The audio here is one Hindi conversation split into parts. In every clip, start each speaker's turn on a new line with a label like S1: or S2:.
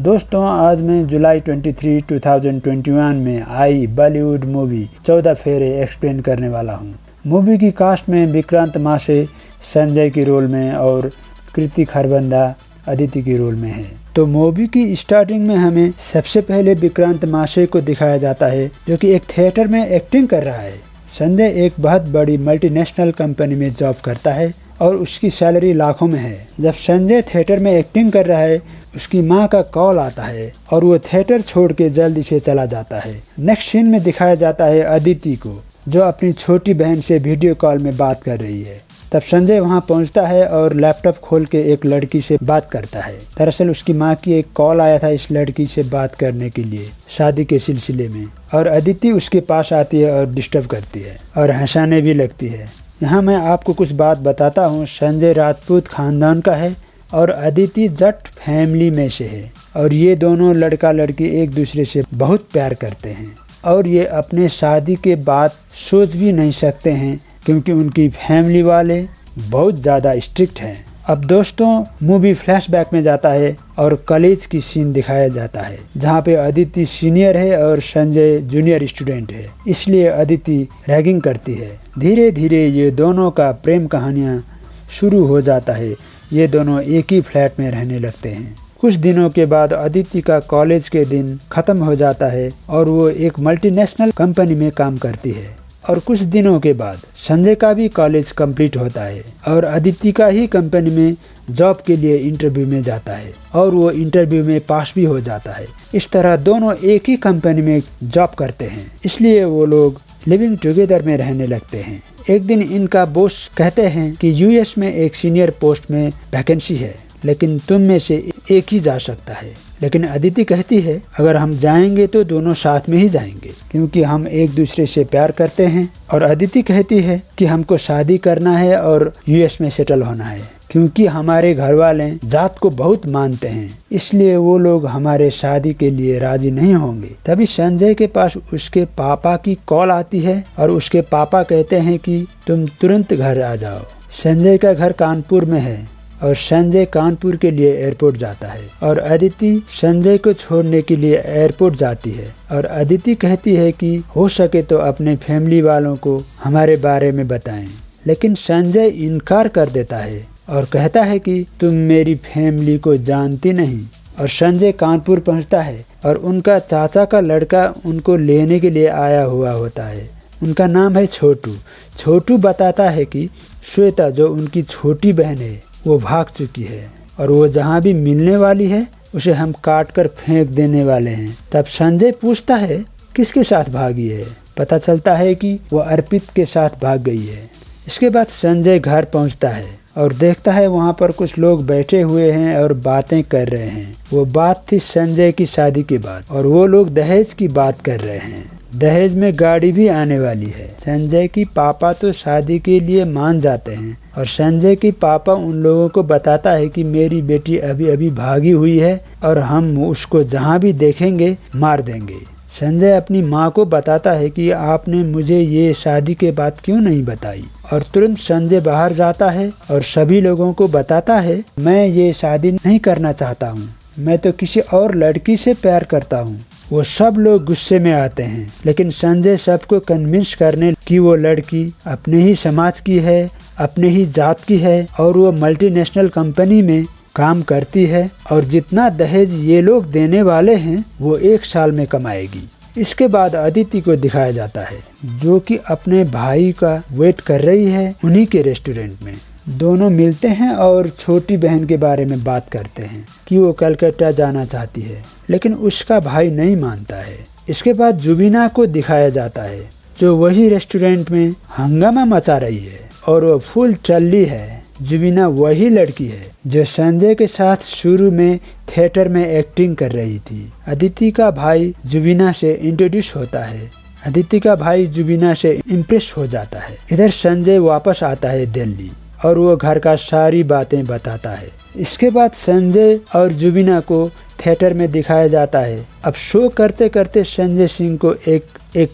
S1: दोस्तों, आज मैं जुलाई 23, 2021 में आई बॉलीवुड मूवी 14 फेरे एक्सप्लेन करने वाला हूँ। मूवी की कास्ट में विक्रांत मासे संजय की रोल में और कृति खरबंदा अदिति की रोल में है। तो मूवी की स्टार्टिंग में हमें सबसे पहले विक्रांत मासे को दिखाया जाता है, जो कि एक थिएटर में एक्टिंग कर रहा है। संजय एक बहुत बड़ी मल्टीनेशनल कंपनी में जॉब करता है और उसकी सैलरी लाखों में है। जब संजय थिएटर में एक्टिंग कर रहा है, उसकी मां का कॉल आता है और वो थिएटर छोड़ के जल्दी से चला जाता है। नेक्स्ट सीन में दिखाया जाता है अदिति को, जो अपनी छोटी बहन से वीडियो कॉल में बात कर रही है। तब संजय वहां पहुंचता है और लैपटॉप खोल के एक लड़की से बात करता है। दरअसल उसकी मां की एक कॉल आया था इस लड़की से बात करने के लिए शादी के सिलसिले में, और अदिति उसके पास आती है और डिस्टर्ब करती है और हंसाने भी लगती है। यहाँ मैं आपको कुछ बात बताता हूँ। संजय राजपूत खानदान का है और अदिति जट फैमिली में से है, और ये दोनों लड़का लड़की एक दूसरे से बहुत प्यार करते हैं और ये अपने शादी के बाद सोच भी नहीं सकते हैं, क्योंकि उनकी फैमिली वाले बहुत ज़्यादा स्ट्रिक्ट हैं। अब दोस्तों, मूवी फ्लैशबैक में जाता है और कॉलेज की सीन दिखाया जाता है, जहाँ पे अदिति सीनियर है और संजय जूनियर स्टूडेंट है, इसलिए अदिति रैगिंग करती है। धीरे धीरे ये दोनों का प्रेम कहानियाँ शुरू हो जाता है। ये दोनों एक ही फ्लैट में रहने लगते हैं। कुछ दिनों के बाद अदिति का कॉलेज के दिन खत्म हो जाता है और वो एक मल्टीनेशनल कंपनी में काम करती है। और कुछ दिनों के बाद संजय का भी कॉलेज कंप्लीट होता है और अदिति का ही कंपनी में जॉब के लिए इंटरव्यू में जाता है और वो इंटरव्यू में पास भी हो जाता है। इस तरह दोनों एक ही कंपनी में जॉब करते हैं, इसलिए वो लोग लिविंग टुगेदर में रहने लगते हैं। एक दिन इनका बॉस कहते हैं कि यूएस में एक सीनियर पोस्ट में वैकेंसी है, लेकिन तुम में से एक ही जा सकता है। लेकिन अदिति कहती है, अगर हम जाएंगे तो दोनों साथ में ही जाएंगे, क्योंकि हम एक दूसरे से प्यार करते हैं। और अदिति कहती है कि हमको शादी करना है और यूएस में सेटल होना है, क्योंकि हमारे घर वाले जात को बहुत मानते हैं, इसलिए वो लोग हमारे शादी के लिए राजी नहीं होंगे। तभी संजय के पास उसके पापा की कॉल आती है और उसके पापा कहते हैं कि तुम तुरंत घर आ जाओ। संजय का घर कानपुर में है और संजय कानपुर के लिए एयरपोर्ट जाता है और अदिति संजय को छोड़ने के लिए एयरपोर्ट जाती है। और अदिति कहती है कि हो सके तो अपने फैमिली वालों को हमारे बारे में बताएं, लेकिन संजय इनकार कर देता है और कहता है कि तुम मेरी फैमिली को जानती नहीं। और संजय कानपुर पहुंचता है और उनका चाचा का लड़का उनको लेने के लिए आया हुआ होता है। उनका नाम है छोटू। छोटू बताता है कि श्वेता, जो उनकी छोटी बहन है, वो भाग चुकी है और वो जहाँ भी मिलने वाली है उसे हम काट कर फेंक देने वाले हैं। तब संजय पूछता है किसके साथ भागी है। पता चलता है कि वो अर्पित के साथ भाग गई है। इसके बाद संजय घर पहुंचता है और देखता है वहाँ पर कुछ लोग बैठे हुए हैं और बातें कर रहे हैं। वो बात थी संजय की शादी के बाद, और वो लोग दहेज की बात कर रहे हैं। दहेज में गाड़ी भी आने वाली है। संजय की पापा तो शादी के लिए मान जाते हैं और संजय की पापा उन लोगों को बताता है कि मेरी बेटी अभी अभी भागी हुई है और हम उसको जहाँ भी देखेंगे मार देंगे। संजय अपनी माँ को बताता है कि आपने मुझे ये शादी के बाद क्यों नहीं बताई। और तुरंत संजय बाहर जाता है और सभी लोगों को बताता है, मैं ये शादी नहीं करना चाहता हूँ, मैं तो किसी और लड़की से प्यार करता हूँ। वो सब लोग गुस्से में आते हैं, लेकिन संजय सबको कन्विंस करने कि वो लड़की अपने ही समाज की है, अपने ही जात की है और वो मल्टीनेशनल कंपनी में काम करती है और जितना दहेज ये लोग देने वाले हैं वो 1 साल में कमाएगी। इसके बाद अदिति को दिखाया जाता है, जो कि अपने भाई का वेट कर रही है उन्हीं के रेस्टोरेंट में। दोनों मिलते हैं और छोटी बहन के बारे में बात करते हैं कि वो कलकत्ता जाना चाहती है, लेकिन उसका भाई नहीं मानता है। इसके बाद जुबीना को दिखाया जाता है, जो वही रेस्टोरेंट में हंगामा मचा रही है और वो फुल चल्ली है। जुबीना वही लड़की है जो संजय के साथ शुरू में थिएटर में एक्टिंग कर रही थी। अदिति का भाई जुबीना से इंट्रोड्यूस होता है। अदिति का भाई जुबीना से इम्प्रेस हो जाता है। इधर संजय वापस आता है दिल्ली और वो घर का सारी बातें बताता है। इसके बाद संजय और जुबीना को थिएटर में दिखाया जाता है। अब शो करते करते संजय सिंह को एक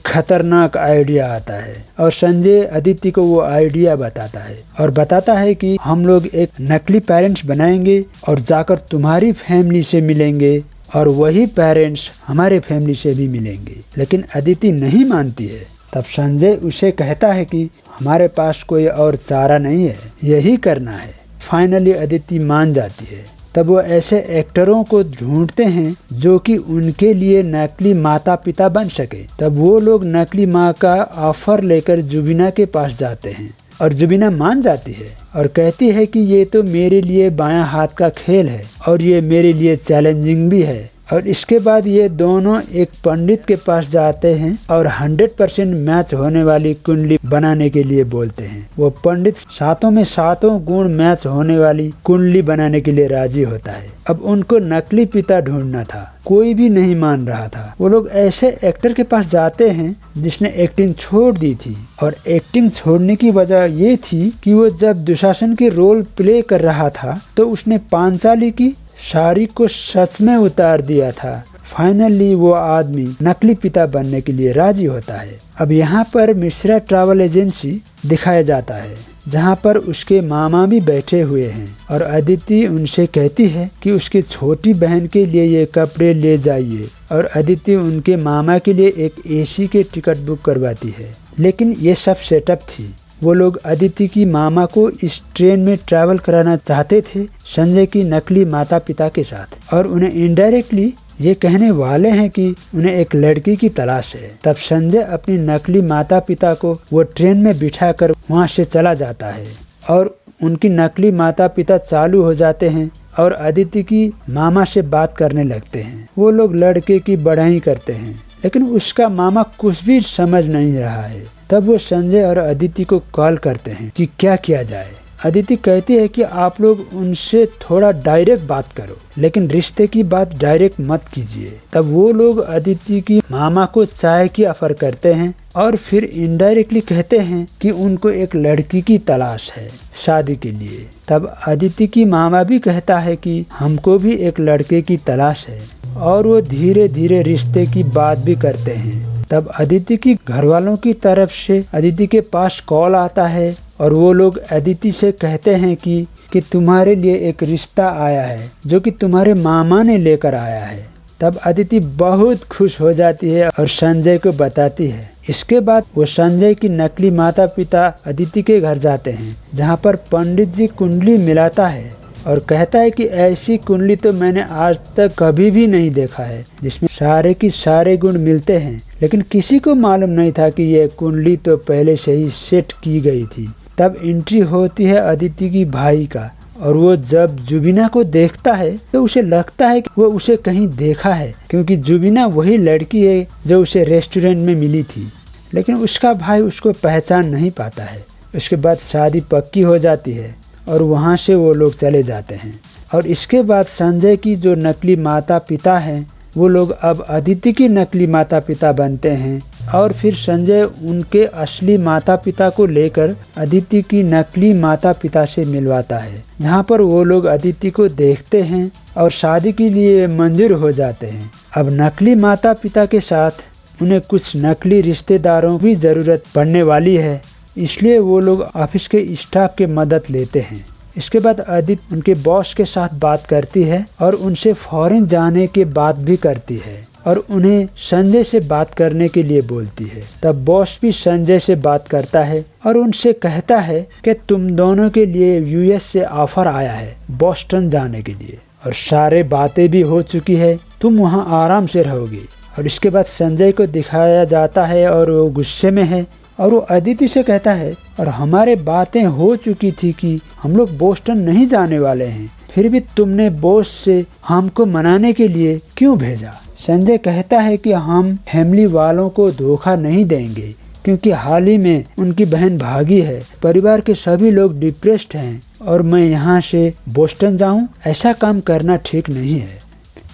S1: खतरनाक आइडिया आता है और संजय अदिति को वो आइडिया बताता है और बताता है कि हम लोग एक नकली पेरेंट्स बनाएंगे और जाकर तुम्हारी फैमिली से मिलेंगे और वही पेरेंट्स हमारे फैमिली से भी मिलेंगे। लेकिन अदिति नहीं मानती है। तब संजय उसे कहता है कि हमारे पास कोई और चारा नहीं है, यही करना है। फाइनली अदिति मान जाती है। तब वो ऐसे एक्टरों को ढूंढते हैं जो कि उनके लिए नकली माता पिता बन सके। तब वो लोग नकली माँ का ऑफर लेकर जुबीना के पास जाते हैं और जुबीना मान जाती है और कहती है कि ये तो मेरे लिए बायां हाथ का खेल है और ये मेरे लिए चैलेंजिंग भी है। और इसके बाद ये दोनों एक पंडित के पास जाते हैं और 100% मैच होने वाली कुंडली बनाने के लिए बोलते हैं। वो पंडित सातों में सातों गुण मैच होने वाली कुंडली बनाने के लिए राजी होता है। अब उनको नकली पिता ढूंढना था, कोई भी नहीं मान रहा था। वो लोग ऐसे एक्टर के पास जाते हैं जिसने एक्टिंग छोड़ दी थी और एक्टिंग छोड़ने की वजह ये थी कि वो जब दुशासन की रोल प्ले कर रहा था तो उसने पांचाली की साड़ी को सच में उतार दिया था। फाइनली वो आदमी नकली पिता बनने के लिए राजी होता है। अब यहाँ पर मिश्रा ट्रैवल एजेंसी दिखाया जाता है जहाँ पर उसके मामा भी बैठे हुए हैं और अदिति उनसे कहती है कि उसकी छोटी बहन के लिए ये कपड़े ले जाइए और अदिति उनके मामा के लिए एक एसी के टिकट बुक करवाती है। लेकिन ये सब सेटअप थी। वो लोग अदिति की मामा को इस ट्रेन में ट्रैवल कराना चाहते थे संजय की नकली माता पिता के साथ और उन्हें इनडायरेक्टली ये कहने वाले हैं कि उन्हें एक लड़की की तलाश है। तब संजय अपनी नकली माता पिता को वो ट्रेन में बिठाकर वहाँ से चला जाता है और उनकी नकली माता पिता चालू हो जाते हैं और अदिति की मामा से बात करने लगते हैं। वो लोग लड़के की बढ़ाई करते हैं लेकिन उसका मामा कुछ भी समझ नहीं रहा है। तब वो संजय और अदिति को कॉल करते हैं कि क्या किया जाए। अदिति कहती है कि आप लोग उनसे थोड़ा डायरेक्ट बात करो, लेकिन रिश्ते की बात डायरेक्ट मत कीजिए। तब वो लोग अदिति की मामा को चाय की ऑफर करते हैं और फिर इनडायरेक्टली कहते हैं कि उनको एक लड़की की तलाश है शादी के लिए। तब अदिति की मामा भी कहता है कि हमको भी एक लड़के की तलाश है और वो धीरे धीरे रिश्ते की बात भी करते हैं। तब अदिति की घरवालों की तरफ से अदिति के पास कॉल आता है और वो लोग अदिति से कहते हैं कि तुम्हारे लिए एक रिश्ता आया है जो कि तुम्हारे मामा ने लेकर आया है। तब अदिति बहुत खुश हो जाती है और संजय को बताती है। इसके बाद वो संजय की नकली माता पिता अदिति के घर जाते हैं जहाँ पर पंडित जी कुंडली मिलाता है और कहता है कि ऐसी कुंडली तो मैंने आज तक कभी भी नहीं देखा है जिसमें सारे की सारे गुण मिलते हैं। लेकिन किसी को मालूम नहीं था कि यह कुंडली तो पहले से ही सेट की गई थी। तब एंट्री होती है अदिति की भाई का और वो जब जुबीना को देखता है तो उसे लगता है कि वो उसे कहीं देखा है क्योंकि जुबीना वही लड़की है जो उसे रेस्टोरेंट में मिली थी। लेकिन उसका भाई उसको पहचान नहीं पाता है। उसके बाद शादी पक्की हो जाती है और वहाँ से वो लोग चले जाते हैं। और इसके बाद संजय की जो नकली माता पिता हैं वो लोग अब अदिति की नकली माता पिता बनते हैं और फिर संजय उनके असली माता पिता को लेकर अदिति की नकली माता पिता से मिलवाता है जहाँ पर वो लोग अदिति को देखते हैं और शादी के लिए मंजूर हो जाते हैं। अब नकली माता पिता के साथ उन्हें कुछ नकली रिश्तेदारों की ज़रूरत पड़ने वाली है, इसलिए वो लोग ऑफिस के स्टाफ के मदद लेते हैं। इसके बाद अदिति उनके बॉस के साथ बात करती है और उनसे फॉरेन जाने के बात भी करती है और उन्हें संजय से बात करने के लिए बोलती है। तब बॉस भी संजय से बात करता है और उनसे कहता है कि तुम दोनों के लिए यूएस से ऑफर आया है बोस्टन जाने के लिए और सारे बातें भी हो चुकी है, तुम वहाँ आराम से रहोगे। और इसके बाद संजय को दिखाया जाता है और वो गुस्से में है और वो अदिति से कहता है और हमारे बातें हो चुकी थी कि हम लोग बोस्टन नहीं जाने वाले हैं, फिर भी तुमने बॉस से हमको मनाने के लिए क्यों भेजा। संजय कहता है कि हम फैमिली वालों को धोखा नहीं देंगे क्योंकि हाल ही में उनकी बहन भागी है, परिवार के सभी लोग डिप्रेस्ड हैं और मैं यहाँ से बोस्टन जाऊँ, ऐसा काम करना ठीक नहीं है।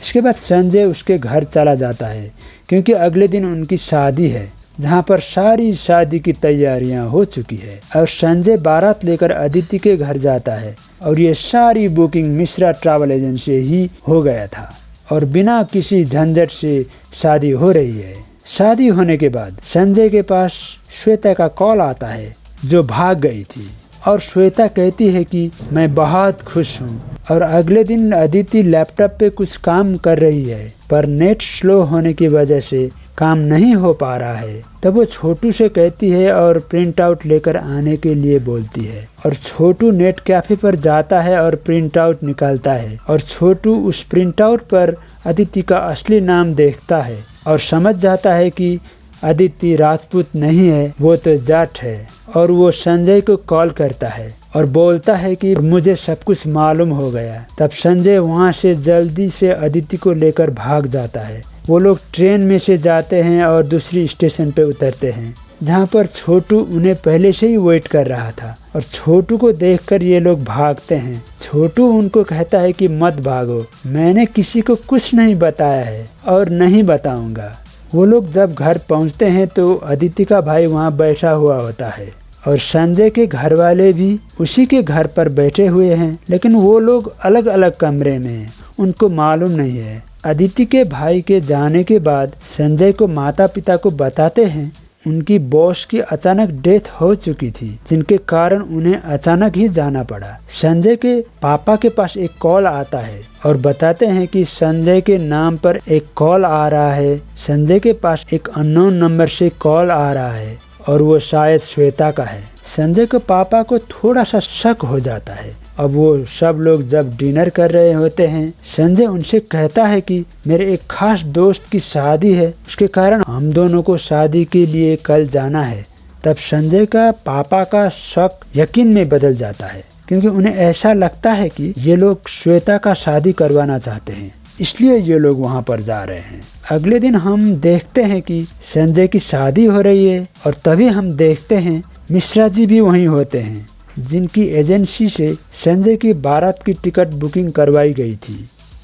S1: इसके बाद संजय उसके घर चला जाता है क्योंकि अगले दिन उनकी शादी है जहाँ पर सारी शादी की तैयारियां हो चुकी है और संजय बारात लेकर अदिति के घर जाता है और ये सारी बुकिंग मिश्रा ट्रैवल एजेंसी ही हो गया था और बिना किसी झंझट से शादी हो रही है। शादी होने के बाद संजय के पास श्वेता का कॉल आता है जो भाग गई थी और श्वेता कहती है कि मैं बहुत खुश हूँ और अगले दिन अदिति लैपटॉप पे कुछ काम कर रही है, पर नेट स्लो होने की वजह से काम नहीं हो पा रहा है। तब वो छोटू से कहती है और प्रिंट आउट लेकर आने के लिए बोलती है, और छोटू नेट कैफे पर जाता है और प्रिंट आउट निकालता है, और छोटू उस प्रिंट आउट पर अदिति का असली नाम देखता है और समझ जाता है कि अदिति राजपूत नहीं है, वो तो जाट है। और वो संजय को कॉल करता है और बोलता है कि मुझे सब कुछ मालूम हो गया। तब संजय वहाँ से जल्दी से अदिति को लेकर भाग जाता है। वो लोग ट्रेन में से जाते हैं और दूसरी स्टेशन पे उतरते हैं, जहाँ पर छोटू उन्हें पहले से ही वेट कर रहा था। और छोटू को देखकर ये लोग भागते हैं। छोटू उनको कहता है कि मत भागो, मैंने किसी को कुछ नहीं बताया है और नहीं बताऊंगा। वो लोग जब घर पहुंचते हैं तो अदिति का भाई वहां बैठा हुआ होता है और संजय के घर वाले भी उसी के घर पर बैठे हुए हैं, लेकिन वो लोग अलग अलग कमरे में हैं, उनको मालूम नहीं है। अदिति के भाई के जाने के बाद संजय को माता पिता को बताते हैं उनकी बॉस की अचानक डेथ हो चुकी थी, जिनके कारण उन्हें अचानक ही जाना पड़ा। संजय के पापा के पास एक कॉल आता है और बताते हैं कि संजय के नाम पर एक कॉल आ रहा है। संजय के पास एक अननोन नंबर से कॉल आ रहा है और वो शायद श्वेता का है। संजय के पापा को थोड़ा सा शक हो जाता है। अब वो सब लोग जब डिनर कर रहे होते हैं, संजय उनसे कहता है कि मेरे एक खास दोस्त की शादी है, उसके कारण हम दोनों को शादी के लिए कल जाना है। तब संजय का पापा का शक यकीन में बदल जाता है, क्योंकि उन्हें ऐसा लगता है कि ये लोग श्वेता का शादी करवाना चाहते हैं, इसलिए ये लोग वहाँ पर जा रहे हैं। अगले दिन हम देखते हैं कि संजय की शादी हो रही है और तभी हम देखते हैं मिश्रा जी भी वहीं होते हैं, जिनकी एजेंसी से संजय की बारात की टिकट बुकिंग करवाई गई थी।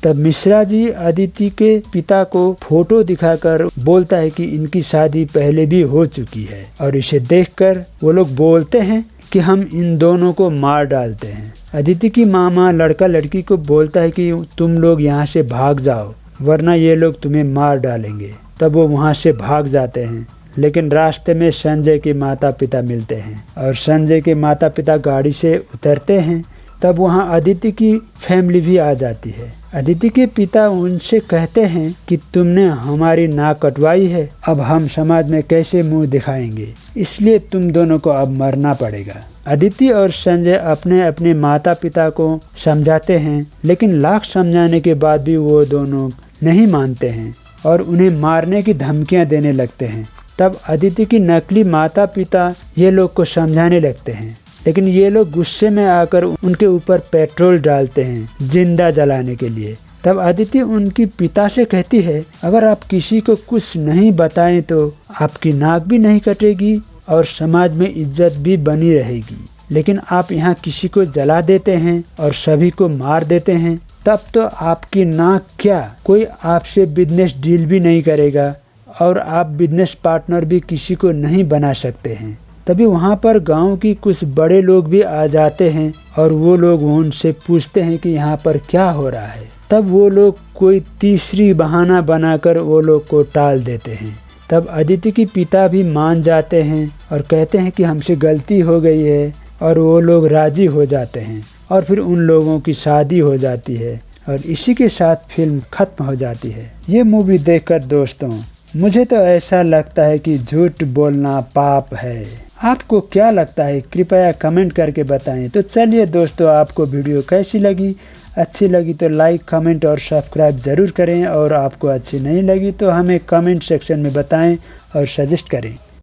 S1: तब मिश्रा जी अदिति के पिता को फोटो दिखाकर बोलता है कि इनकी शादी पहले भी हो चुकी है, और इसे देखकर वो लोग बोलते हैं कि हम इन दोनों को मार डालते हैं। अदिति की मामा लड़का लड़की को बोलता है कि तुम लोग यहाँ से भाग जाओ, वरना ये लोग तुम्हें मार डालेंगे। तब वो वहाँ से भाग जाते हैं, लेकिन रास्ते में संजय के माता पिता मिलते हैं और संजय के माता पिता गाड़ी से उतरते हैं। तब वहाँ अदिति की फैमिली भी आ जाती है। अदिति के पिता उनसे कहते हैं कि तुमने हमारी नाक कटवाई है, अब हम समाज में कैसे मुंह दिखाएंगे, इसलिए तुम दोनों को अब मरना पड़ेगा। अदिति और संजय अपने अपने माता पिता को समझाते हैं, लेकिन लाख समझाने के बाद भी वो दोनों नहीं मानते हैं और उन्हें मारने की धमकियां देने लगते हैं। तब अदिति की नकली माता पिता ये लोग को समझाने लगते हैं, लेकिन ये लोग गुस्से में आकर उनके ऊपर पेट्रोल डालते हैं जिंदा जलाने के लिए। तब अदिति उनकी पिता से कहती है, अगर आप किसी को कुछ नहीं बताएं तो आपकी नाक भी नहीं कटेगी और समाज में इज्जत भी बनी रहेगी, लेकिन आप यहाँ किसी को जला देते हैं और सभी को मार देते हैं, तब तो आपकी नाक क्या, कोई आपसे बिजनेस डील भी नहीं करेगा और आप बिजनेस पार्टनर भी किसी को नहीं बना सकते हैं। तभी वहाँ पर गांव की कुछ बड़े लोग भी आ जाते हैं और वो लोग उनसे पूछते हैं कि यहाँ पर क्या हो रहा है। तब वो लोग कोई तीसरी बहाना बनाकर वो लोग को टाल देते हैं। तब अदिति के पिता भी मान जाते हैं और कहते हैं कि हमसे गलती हो गई है, और वो लोग राजी हो जाते हैं और फिर उन लोगों की शादी हो जाती है और इसी के साथ फिल्म खत्म हो जाती है। ये मूवी देखकर दोस्तों मुझे तो ऐसा लगता है कि झूठ बोलना पाप है। आपको क्या लगता है, कृपया कमेंट करके बताएं। तो चलिए दोस्तों, आपको वीडियो कैसी लगी? अच्छी लगी तो लाइक, कमेंट और सब्सक्राइब ज़रूर करें, और आपको अच्छी नहीं लगी तो हमें कमेंट सेक्शन में बताएं और सजेस्ट करें।